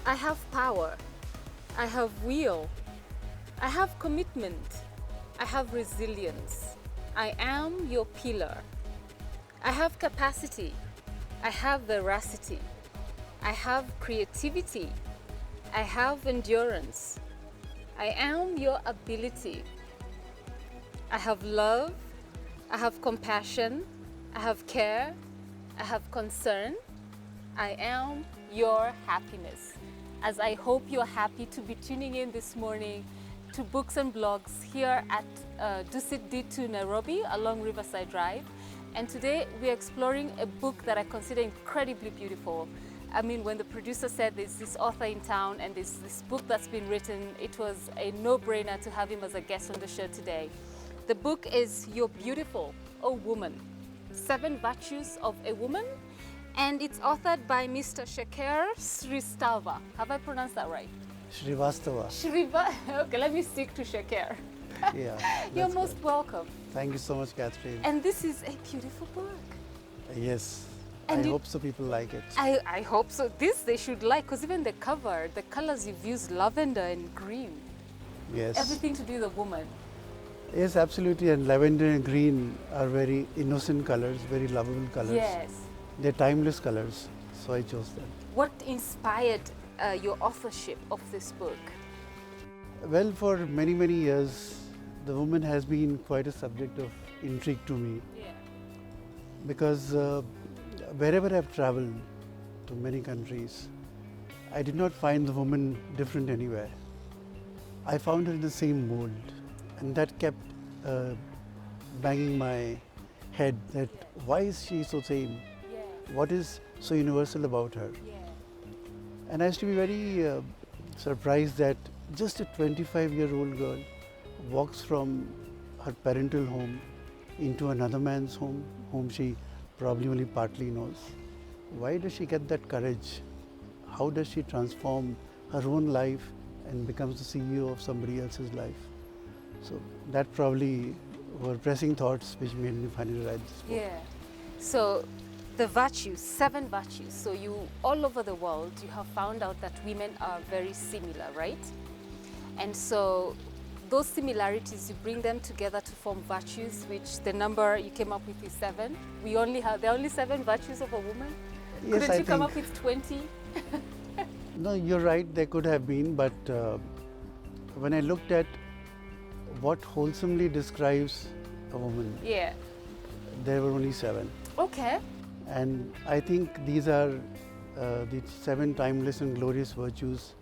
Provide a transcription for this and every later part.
I have power. I have will. I have commitment. I have resilience. I am your pillar. I have capacity. I have veracity. I have creativity. I have endurance. I am your ability. I have love. I have compassion. I have care. I have concern. I am your happiness. As I hope you're happy to be tuning in this morning to Books and Blogs here at Dusit D2 Nairobi along Riverside Drive. And today we're exploring a book that I consider incredibly beautiful. I mean, when the producer said there's this author in town and there's this book that's been written, it was a no-brainer to have him as a guest on the show today. The book is You're Beautiful, O Woman, 7 Virtues of a Woman, and it's authored by Mr. Author-Shekher Srivastava. Have I pronounced that right? Srivastava. Okay, let me stick to Shekhar. Yeah. You're most welcome. Thank you so much, Catherine. And this is a beautiful book. Yes. And I hope so people like it. I hope so. This they should like, because even the cover, the colors you've used, lavender and green. Yes. Everything to do with a woman. Yes, absolutely. And lavender and green are very innocent colors, very lovable colors. Yes. They're timeless colors, so I chose them. What inspired your authorship of this book? Well, for many, many years, the woman has been quite a subject of intrigue to me. Yeah. Because wherever I've traveled to many countries, I did not find the woman different anywhere. I found her in the same mold, and that kept banging my head that why is she so same? Yeah. What is so universal about her? Yeah. And I used to be very surprised that just a 25-year-old girl walks from her parental home into another man's home, whom she probably only partly knows. Why does she get that courage? How does she transform her own life and becomes the CEO of somebody else's life? So that probably were pressing thoughts which made me finally write this book. Yeah. So the virtues, 7 virtues. So you, all over the world, you have found out that women are very similar, right? And so those similarities, you bring them together to form virtues, which the number you came up with is 7. There are only 7 virtues of a woman? Yes, Couldn't you come up with 20? No, you're right, there could have been, but when I looked at what wholesomely describes a woman, Yeah. there were only 7. Okay. And I think these are the 7 timeless and glorious virtues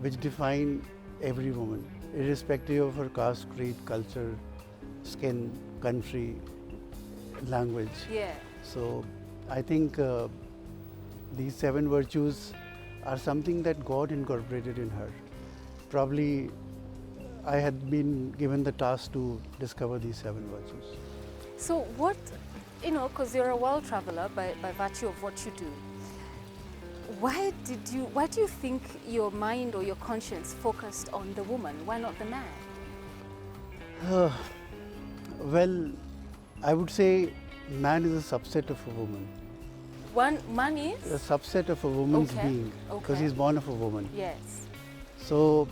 which define every woman, irrespective of her caste, creed, culture, skin, country, language. Yeah. So I think these 7 virtues are something that God incorporated in her. Probably I had been given the task to discover these 7 virtues. So what, because you're a world traveler by virtue of what you do, why do you think your mind or your conscience focused on the woman? Why not the man? Well, I would say man is a subset of a woman. Man is? A subset of a woman's Okay. being, because Okay. he's born of a woman. Yes. So,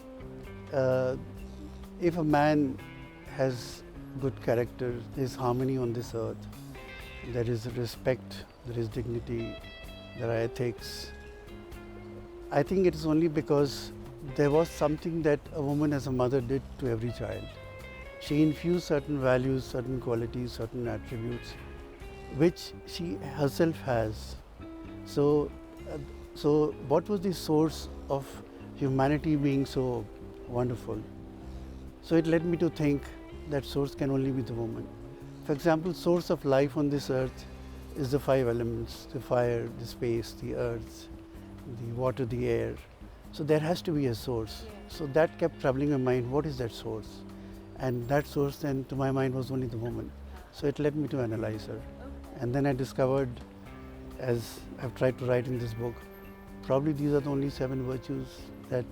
if a man has good character, there's harmony on this earth, there is respect, there is dignity, there are ethics. I think it is only because there was something that a woman as a mother did to every child. She infused certain values, certain qualities, certain attributes, which she herself has. So what was the source of humanity being so wonderful? So it led me to think that source can only be the woman. For example, source of life on this earth is the 5 elements, the fire, the space, the earth, the water, the air. So there has to be a source. Yeah. So that kept troubling my mind, what is that source? And that source then to my mind was only the woman. So it led me to analyze her. And then I discovered, as I've tried to write in this book, probably these are the only 7 virtues that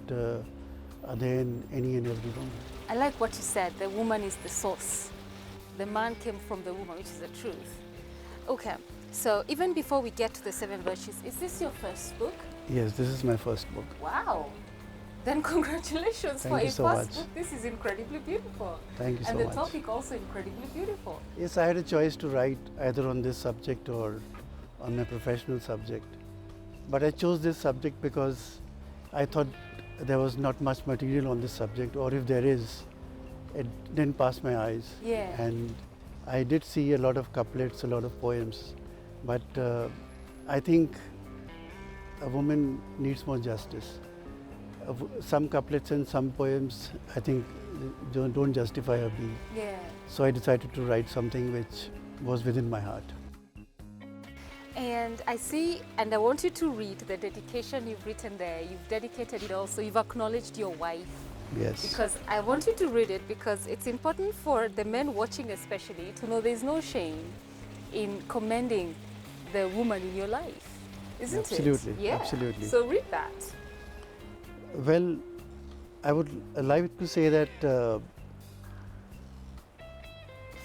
are there in any and every woman. I like what you said, the woman is the source. The man came from the woman, which is the truth. Okay, so even before we get to the 7 virtues, is this your first book? Yes, this is my first book. Wow. Then congratulations Thank for you a so first much. book. This is incredibly beautiful. Thank you and so the much. topic also incredibly beautiful. Yes, I had a choice to write either on this subject or on my professional subject. But I chose this subject because I thought there was not much material on this subject, or if there is, it didn't pass my eyes. Yeah. And I did see a lot of couplets, a lot of poems, but I think a woman needs more justice. Some couplets and some poems, I think, don't justify her being. Yeah. So I decided to write something which was within my heart. And I see, and I want you to read the dedication you've written there. You've dedicated it also, you've acknowledged your wife. Yes. Because I want you to read it because it's important for the men watching especially to know there's no shame in commending the woman in your life, isn't Absolutely, it? Yeah. absolutely. So read that. Well, I would like to say that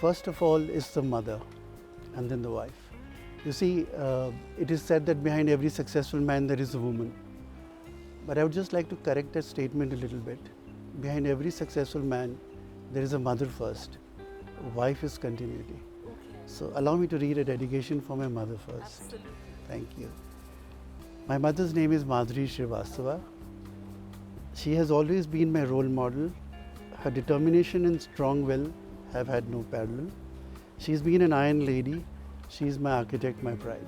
first of all is the mother and then the wife. You see, it is said that behind every successful man there is a woman. But I would just like to correct that statement a little bit. Behind every successful man there is a mother first. Wife is continuity. Okay. So allow me to read a dedication for my mother first. Absolutely. Thank you. My mother's name is Author-Shekher Srivastava. She has always been my role model. Her determination and strong will have had no parallel. She's been an iron lady. She's my architect, my pride.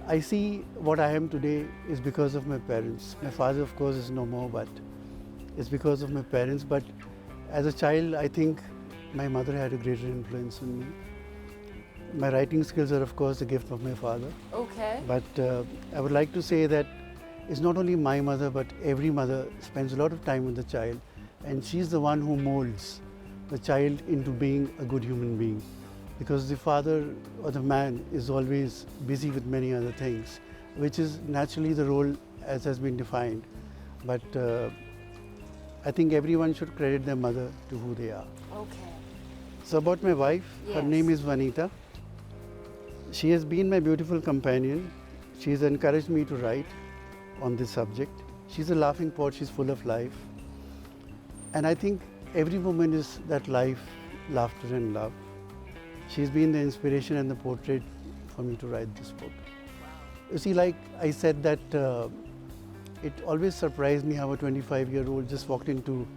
I see what I am today is because of my parents. My father, of course, is no more, but it's because of my parents. But as a child, I think my mother had a greater influence on me. My writing skills are, of course, the gift of my father. Okay. But I would like to say that it's not only my mother, but every mother spends a lot of time with the child, and she's the one who molds the child into being a good human being. Because the father or the man is always busy with many other things, which is naturally the role as has been defined. But I think everyone should credit their mother to who they are. Okay. So about my wife, her Yes. name is Vanita. She has been my beautiful companion. She has encouraged me to write on this subject. She's a laughing pot, she's full of life. And I think every woman is that life, laughter and love. She's been the inspiration and the portrait for me to write this book. You see, like I said that it always surprised me how a 25-year-old just walked into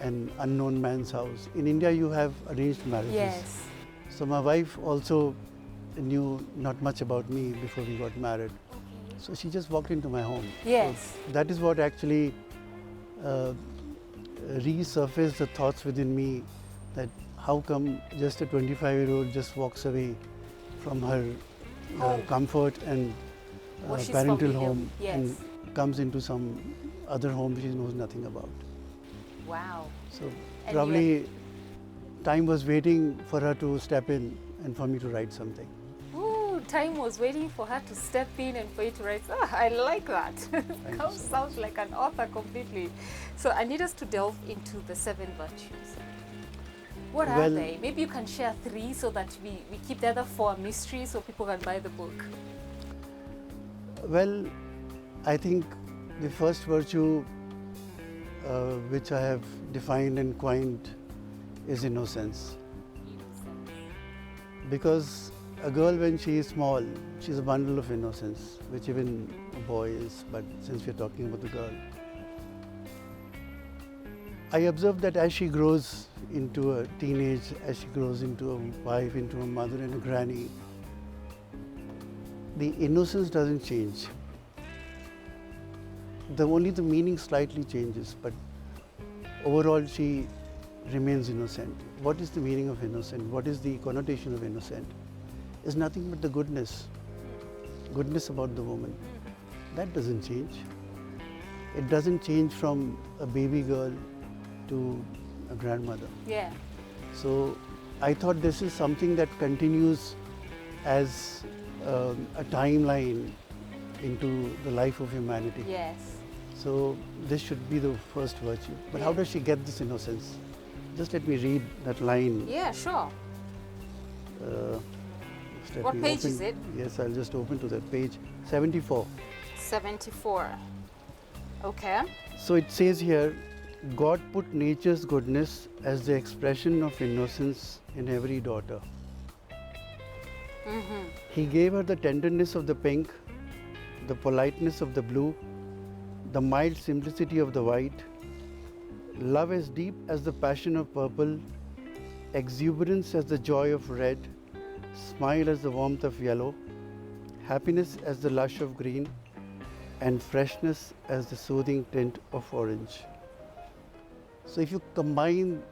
an unknown man's house. In India, you have arranged marriages. Yes. So my wife also knew not much about me before we got married. So she just walked into my home. Yes. So that is what actually resurfaced the thoughts within me that how come just a 25-year-old just walks away from her comfort and What she's parental familiar home with, yes. and comes into some other home she knows nothing about. Wow. So And probably time was waiting for her to step in and for me to write something. Ooh, time was waiting for her to step in and for you to write. Ah, I like that. you so Sounds like an author completely. So I need us to delve into the 7 virtues. What are Well- they? Maybe you can share 3 so that we keep the other 4 a mystery so people can buy the book. Well, I think the first virtue which I have defined and coined is innocence. Because a girl, when she is small, she's a bundle of innocence, which even a boy is, but since we're talking about the girl. I observe that as she grows into a teenage, as she grows into a wife, into a mother and a granny, the innocence doesn't change. Only the meaning slightly changes, but overall she remains innocent. What is the meaning of innocent? What is the connotation of innocent? It's nothing but the goodness about the woman. That doesn't change. It doesn't change from a baby girl to a grandmother. Yeah. So I thought this is something that continues as a timeline into the life of humanity. Yes. So this should be the first virtue. But how Yeah. does she get this innocence? Just let me read that line. Yeah, sure. Let What me page open. is it? Yes, I'll just open to that page 74. 74. Okay. So it says here, God put nature's goodness as the expression of innocence in every daughter. He gave her the tenderness of the pink, the politeness of the blue, the mild simplicity of the white, love as deep as the passion of purple, exuberance as the joy of red, smile as the warmth of yellow, happiness as the lush of green, and freshness as the soothing tint of orange. So if you combine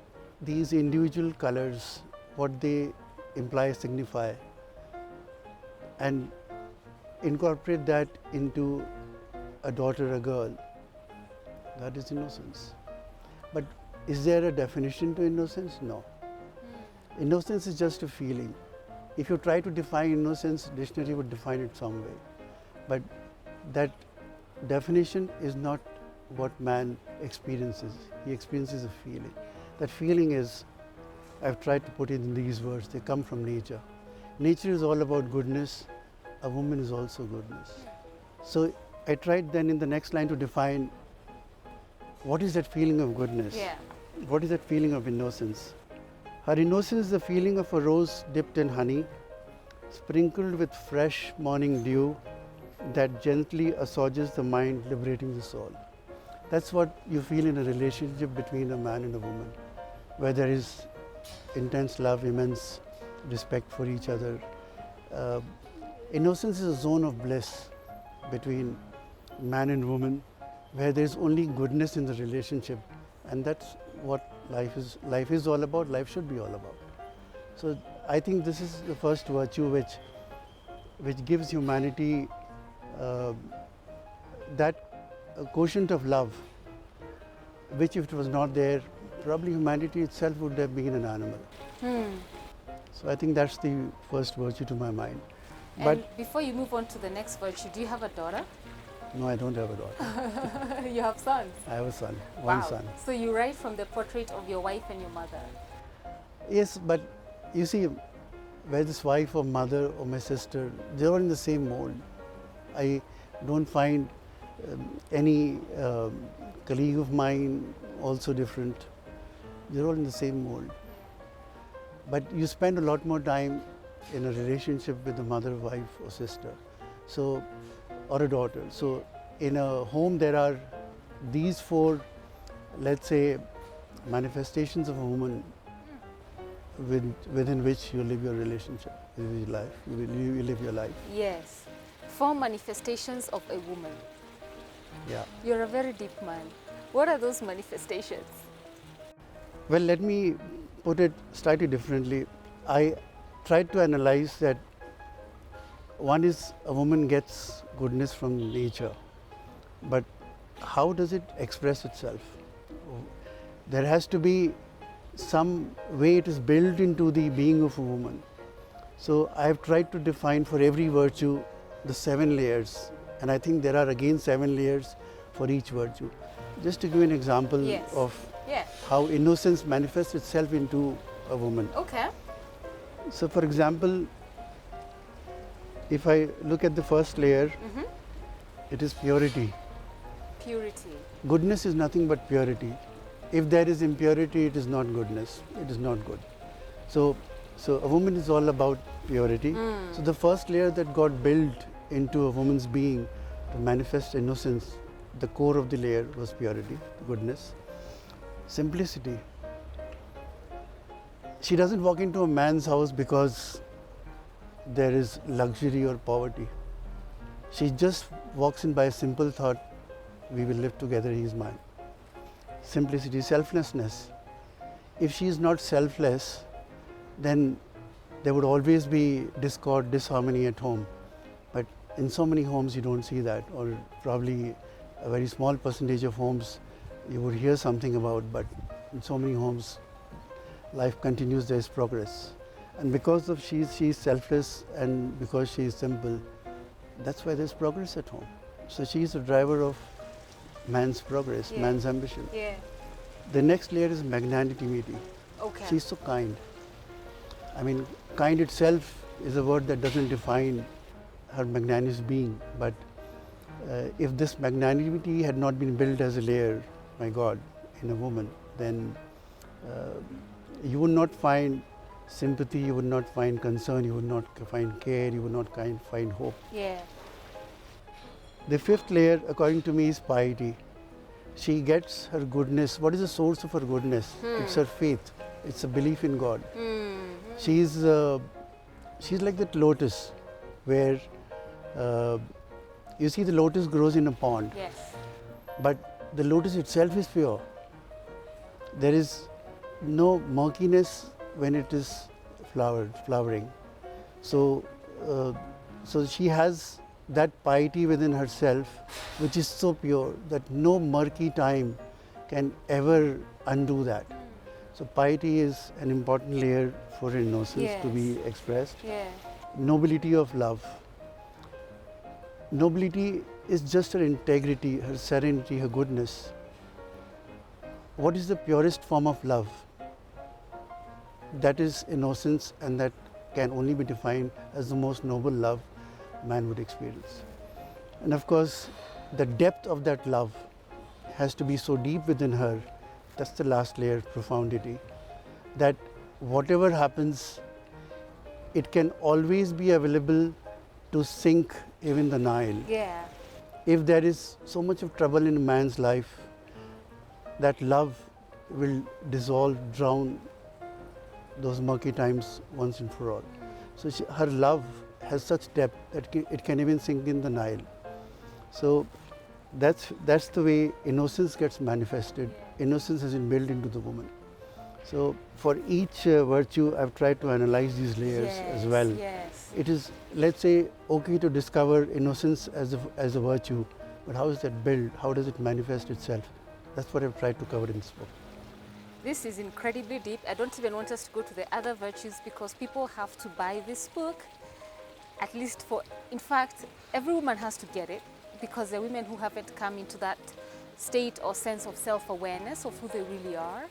these individual colors, what they imply, signify, and incorporate that into a daughter, a girl, that is innocence. But is there a definition to innocence? No. Innocence is just a feeling. If you try to define innocence, dictionary would define it some way. But that definition is not what man experiences. He experiences a feeling. That feeling is, I've tried to put it in these words, they come from nature. Nature is all about goodness. A woman is also goodness. So I tried then in the next line to define what is that feeling of goodness? Yeah. What is that feeling of innocence? Her innocence is the feeling of a rose dipped in honey, sprinkled with fresh morning dew that gently assuages the mind, liberating the soul. That's what you feel in a relationship between a man and a woman, where there is intense love, immense respect for each other. Innocence is a zone of bliss between man and woman, where there is only goodness in the relationship, and that's what life is. Life is all about. Life should be all about. So I think this is the first virtue which gives humanity that quotient of love, which if it was not there, probably humanity itself would have been an animal. So I think that's the first virtue to my mind. And before you move on to the next virtue, do you have a daughter? No, I don't have a daughter. You have sons? I have a son, one Wow. son. So you write from the portrait of your wife and your mother. Yes, but you see, whether it's wife or mother or my sister, they're all in the same mold. I don't find any colleague of mine also different. They're all in the same mold. But you spend a lot more time in a relationship with a mother, wife or sister, so, or a daughter. So in a home there are these four, let's say, manifestations of a woman within which you live your relationship, you live your life. You live your life. Yes. 4 manifestations of a woman. Yeah. You're a very deep man. What are those manifestations? Well, let me put it slightly differently. I tried to analyze that one is a woman gets goodness from nature, but how does it express itself? There has to be some way it is built into the being of a woman. So I have tried to define for every virtue the 7 layers, and I think there are again 7 layers for each virtue. Just to give you an example Yes. of Yeah. how innocence manifests itself into a woman. Okay. So for example, if I look at the first layer, it is purity. Purity. Goodness is nothing but purity. If there is impurity, it is not goodness. It is not good. So a woman is all about purity. So the first layer that God built into a woman's being to manifest innocence, the core of the layer was purity, goodness. Simplicity. She doesn't walk into a man's house because there is luxury or poverty. She just walks in by a simple thought, we will live together, he is mine. Simplicity, selflessness. If she is not selfless, then there would always be discord, disharmony at home. But in so many homes you don't see that, or probably a very small percentage of homes you would hear something about, but in so many homes life continues, there is progress. And because of she is selfless and because she is simple, that's why there's progress at home. So she is a driver of man's progress, Yeah. man's ambition. Yeah. The next layer is magnanimity. Okay. She's so kind. I mean, kind itself is a word that doesn't define her magnanimous being, but if this magnanimity had not been built as a layer, my God, in a woman, then you would not find sympathy, you would not find concern, you would not find care, you would not find hope. Yeah. The fifth layer, according to me, is piety. She gets her goodness. What is the source of her goodness? It's her faith. It's a belief in God. She's like that lotus, where you see the lotus grows in a pond. Yes. But the lotus itself is pure. There is no murkiness when it is flowering. So she has that piety within herself, which is so pure that no murky time can ever undo that. So piety is an important layer for innocence to be expressed. Yeah. Nobility of love. Nobility is just her integrity, her serenity, her goodness. What is the purest form of love? That is innocence, and that can only be defined as the most noble love man would experience. And of course, the depth of that love has to be so deep within her. That's the last layer, profundity, that whatever happens, it can always be available to sink even the Nile. Yeah. If there is so much of trouble in a man's life, that love will dissolve, drown those murky times once and for all. So her love has such depth that it can even sink in the Nile. So that's the way innocence gets manifested. Innocence has been built into the woman. So for each virtue, I've tried to analyze these layers as well. Yes. It is, let's say, okay to discover innocence as a virtue, but how is that built? How does it manifest itself? That's what I've tried to cover in this book. This is incredibly deep. I don't even want us to go to the other virtues because people have to buy this book. At least in fact, every woman has to get it because there are women who haven't come into that state or sense of self-awareness of who they really are.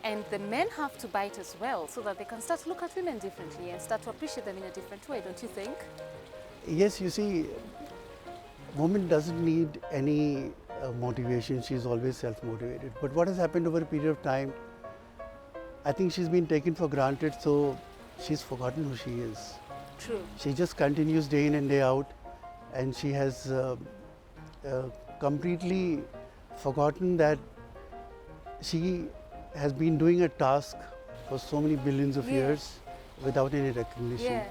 And the men have to buy it as well so that they can start to look at women differently and start to appreciate them in a different way, don't you think? Yes, you see, woman doesn't need any motivation. She's always self-motivated. But what has happened over a period of time, I think she's been taken for granted, so she's forgotten who she is. True. She just continues day in and day out, and she has completely forgotten that she has been doing a task for so many billions of years without any recognition. Yeah.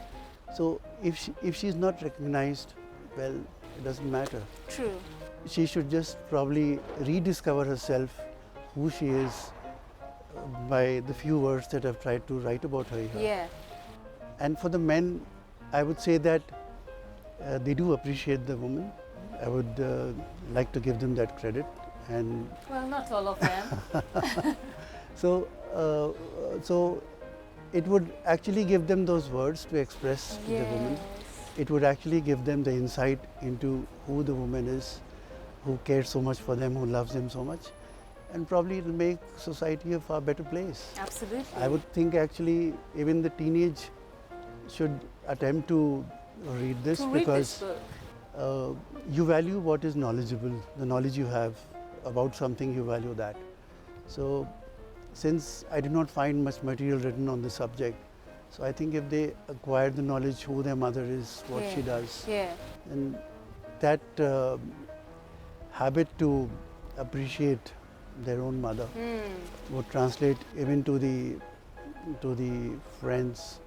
So if she's not recognized, well, it doesn't matter. True. She should just probably rediscover herself, who she is, by the few words that I've tried to write about her here. Yeah. And for the men, I would say that they do appreciate the woman. I would like to give them that credit. And well, not all of them. so it would actually give them those words to express to the woman. It would actually give them the insight into who the woman is, who cares so much for them, who loves them so much. And probably it will make society a far better place. Absolutely. I would think actually even the teenage should attempt to read this because you value what is knowledgeable, the knowledge you have about something, you value that. So since I did not find much material written on the subject, so I think if they acquire the knowledge who their mother is, what she does, and that habit to appreciate their own mother would translate even to the friends,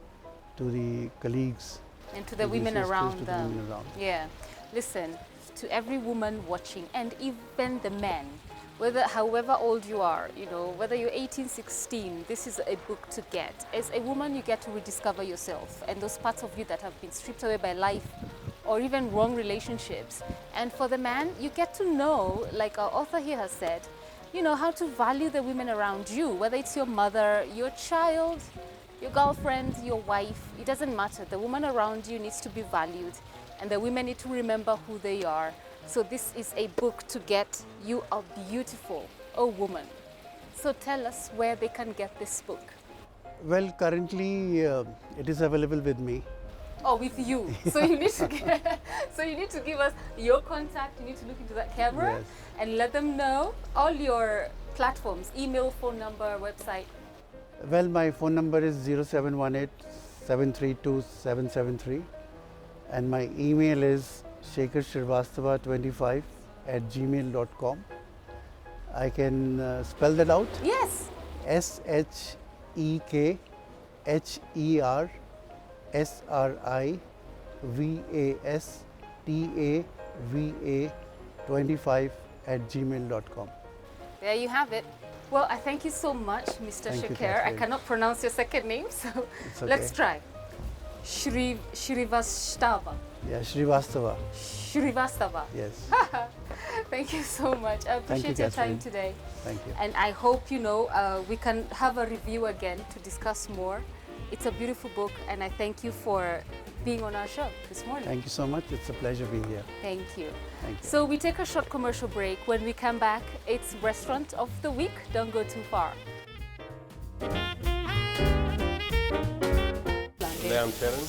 to the colleagues, and to the women around them. The women around. Yeah. Listen, to every woman watching, and even the men, however old you are, whether you're 18, 16, this is a book to get. As a woman, you get to rediscover yourself and those parts of you that have been stripped away by life or even wrong relationships. And for the man, you get to know, like our author here has said, how to value the women around you, whether it's your mother, your child, your girlfriend, your wife, it doesn't matter. The woman around you needs to be valued, and the women need to remember who they are. So this is a book to get. You are beautiful, oh woman. So tell us where they can get this book. Well, currently it is available with me Oh, with you. So you need to so you need to give us your contact. You need to look into that camera Yes. and let them know all your platforms, email, phone number, website. Well, my phone number is 0718 732 773 and my email is shekhersrivastava25@gmail.com. I can spell that out. Yes. SHekhersrivastava25@gmail.com. There you have it. Well, I thank you so much, Mr. Thank you, Shekher. I Catherine. cannot pronounce your second name, so It's okay. let's try. Srivastava. Yeah, Srivastava. Srivastava. Yes. Thank you so much. I appreciate your time Catherine. today. Thank you. And I hope, we can have a review again to discuss more. It's a beautiful book, and I thank you for being on our show this morning. Thank you so much. It's a pleasure being here. Thank you. Thank you. So we take a short commercial break. When we come back, it's Restaurant of the Week. Don't go too far. I'm Sharon.